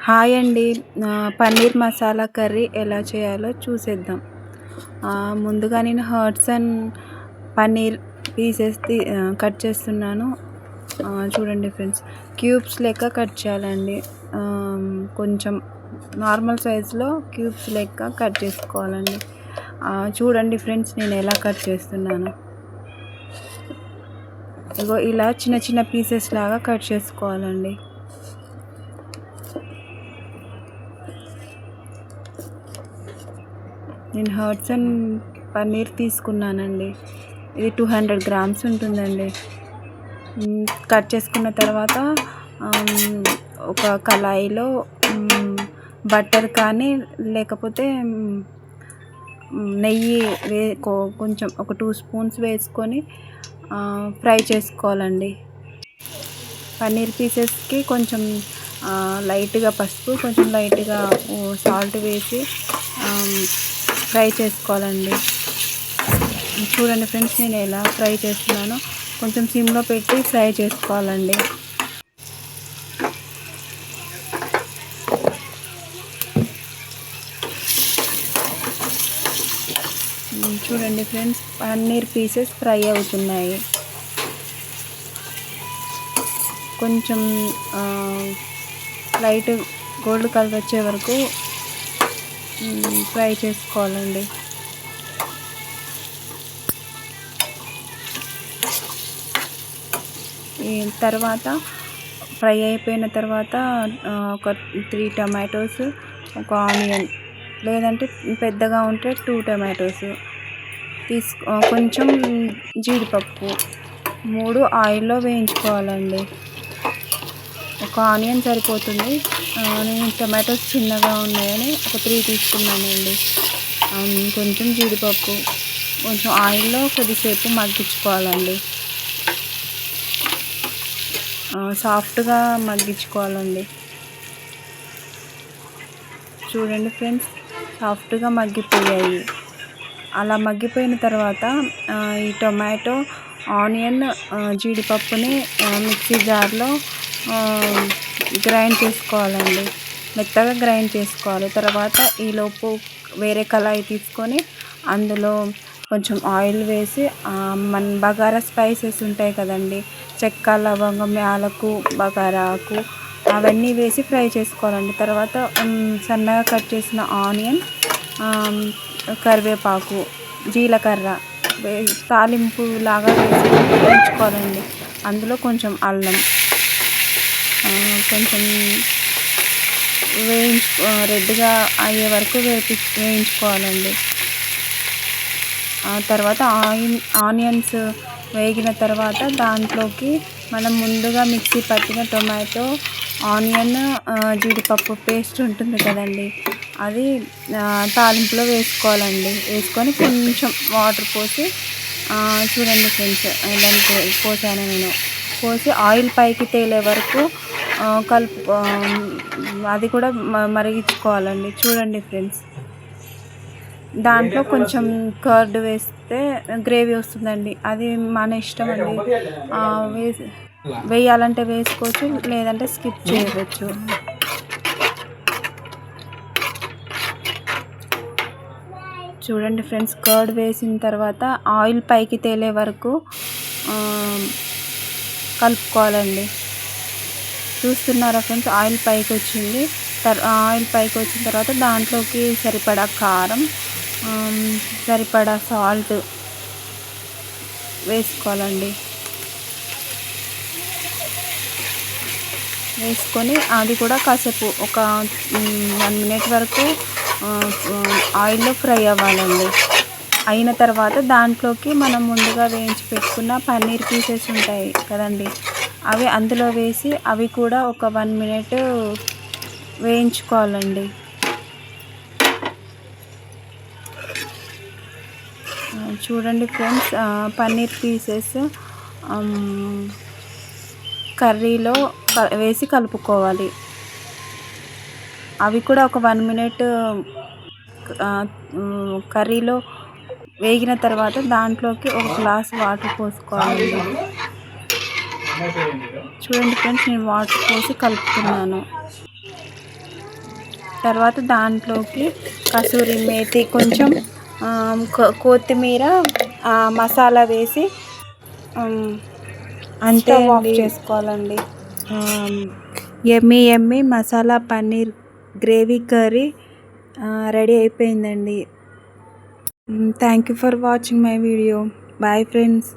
Hi అండి. Paneer masala curry ఎలా చేయాలో చూసేద్దాం. ముందుగా నేను హర్ట్సన్ పన్నీర్ పీసెస్ కట్ చేస్తున్నాను. చూడండి ఫ్రెండ్స్, క్యూబ్స్ లెక్క కట్ చేయాలండి. కొంచెం నార్మల్ సైజులో క్యూబ్స్ లెక్క కట్ చేసుకోవాలండి. చూడండి ఫ్రెండ్స్, నేను ఎలా కట్ చేస్తున్నాను. ఇగో ఇలా చిన్న చిన్న పీసెస్ లాగా కట్ చేసుకోవాలండి. నేను హర్ట్సన్ పన్నీర్ తీసుకున్నానండి. ఇది 200 గ్రామ్స్ ఉంటుందండి. కట్ చేసుకున్న తర్వాత ఒక కళాయిలో బటర్ కానీ లేకపోతే నెయ్యి కొంచెం ఒక 2 స్పూన్స్ వేసుకొని ఫ్రై చేసుకోవాలండి. పన్నీర్ పీసెస్కి కొంచెం లైట్గా పసుపు, కొంచెం లైట్గా సాల్ట్ వేసి ఫ్రై చేసుకోవాలండి. చూడండి ఫ్రెండ్స్, నేను ఎలా ఫ్రై చేస్తున్నానో కొంచెం సిమ్లో పెట్టి ఫ్రై చేసుకోవాలండి. చూడండి ఫ్రెండ్స్, పన్నీర్ పీసెస్ ఫ్రై అవుతున్నాయి. కొంచెం లైట్ గోల్డ్ కలర్ వచ్చే వరకు ఫ్రై చేసుకోవాలండి. తర్వాత ఫ్రై అయిపోయిన తర్వాత ఒక 3 టమాటోస్, ఒక ఆనియన్, లేదంటే పెద్దగా ఉంటే 2 టమాటోస్ కొంచెం జీడిపప్పు 3 ఆయిల్లో వేయించుకోవాలండి. ఒక ఆనియన్ సరిపోతుంది. నేను టమాటోస్ చిన్నగా ఉన్నాయని ఒక 3 తీసుకున్నానండి. కొంచెం జీడిపప్పు కొంచెం ఆయిల్లో కొద్దిసేపు మగ్గించుకోవాలండి. సాఫ్ట్గా మగ్గించుకోవాలండి. చూడండి ఫ్రెండ్స్, సాఫ్ట్గా మగ్గిపోయాయి. అలా మగ్గిపోయిన తర్వాత ఈ టొమాటో, ఆనియన్, జీడిపప్పుని మిక్సీ జార్లో గ్రైండ్ చేసుకోవాలండి. మెత్తగా గ్రైండ్ చేసుకోవాలి. తర్వాత ఈలోపు వేరే కళాయి తీసుకొని అందులో కొంచెం ఆయిల్ వేసి మన బగారా స్పైసెస్ ఉంటాయి కదండి, చెక్క, లవంగం, యాలకు, బగారా ఆకు, అవన్నీ వేసి ఫ్రై చేసుకోవాలండి. తర్వాత సన్నగా కట్ చేసిన ఆనియన్, కరివేపాకు, జీలకర్ర తాలింపు లాగా వేసి వేయించుకోవాలండి. అందులో కొంచెం అల్లం కొంచెం రెడ్గా అయ్యే వరకు వేయించుకోవాలండి. తర్వాత ఆనియన్స్ వేగిన తర్వాత దాంట్లోకి మనం ముందుగా మిక్సీ పట్టిన టొమాటో, ఆనియన్, జీడిపప్పు పేస్ట్ ఉంటుంది కదండి, అది తాలింపులో వేసుకోవాలండి. వేసుకొని కొంచెం వాటర్ పోసి చూడండి ఫ్రెండ్స్, దానికి పోసాను నేను. పోసి ఆయిల్ పైకి తేలే వరకు అది కూడా మరిగించుకోవాలండి. చూడండి ఫ్రెండ్స్, దాంట్లో కొంచెం కర్డ్ వేస్తే గ్రేవీ వస్తుందండి. అది మన ఇష్టం అండి. వేయాలంటే వేసుకోవచ్చు, లేదంటే స్కిప్ చేయవచ్చు. చూడండి ఫ్రెండ్స్, కర్డ్ వేసిన తర్వాత ఆయిల్ పైకి తేలే వరకు కలుపుకోవాలండి. చూస్తున్నారా ఫ్రెండ్స్, ఆయిల్ పైకి వచ్చింది. ఆయిల్ పైకి వచ్చిన తర్వాత దాంట్లోకి సరిపడా కారం, సరిపడా సాల్ట్ వేసుకోవాలండి. వేసుకొని అది కూడా కాసేపు ఒక 1 మినిట్ వరకు ఆయిల్లో ఫ్రై అవ్వాలండి. అయిన తర్వాత దాంట్లోకి మనం ముందుగా వేయించి పెట్టుకున్న పన్నీర్ పీసెస్ ఉంటాయి కదండి, అవి అందులో వేసి అవి కూడా ఒక 1 మినిట్ వేయించుకోవాలండి. చూడండి ఫ్రెండ్స్, పన్నీర్ పీసెస్ కర్రీలో వేసి కలుపుకోవాలి. అవి కూడా ఒక 1 మినిట్ కర్రీలో వేగిన తర్వాత దాంట్లోకి ఒక గ్లాస్ వాటర్ పోసుకోవాలి. చూడండి ఫ్రెండ్స్, నేను వాటర్ పోసి కలుపుతున్నాను. తర్వాత దాంట్లోకి కసూరి మేతి, కొంచెం కొత్తిమీర, మసాలా వేసి అంతే ఆఫ్ చేసుకోవాలండి. Yummy masala paneer gravy curry ready అయిపోయిందండి. Thank you for watching my video. Bye friends.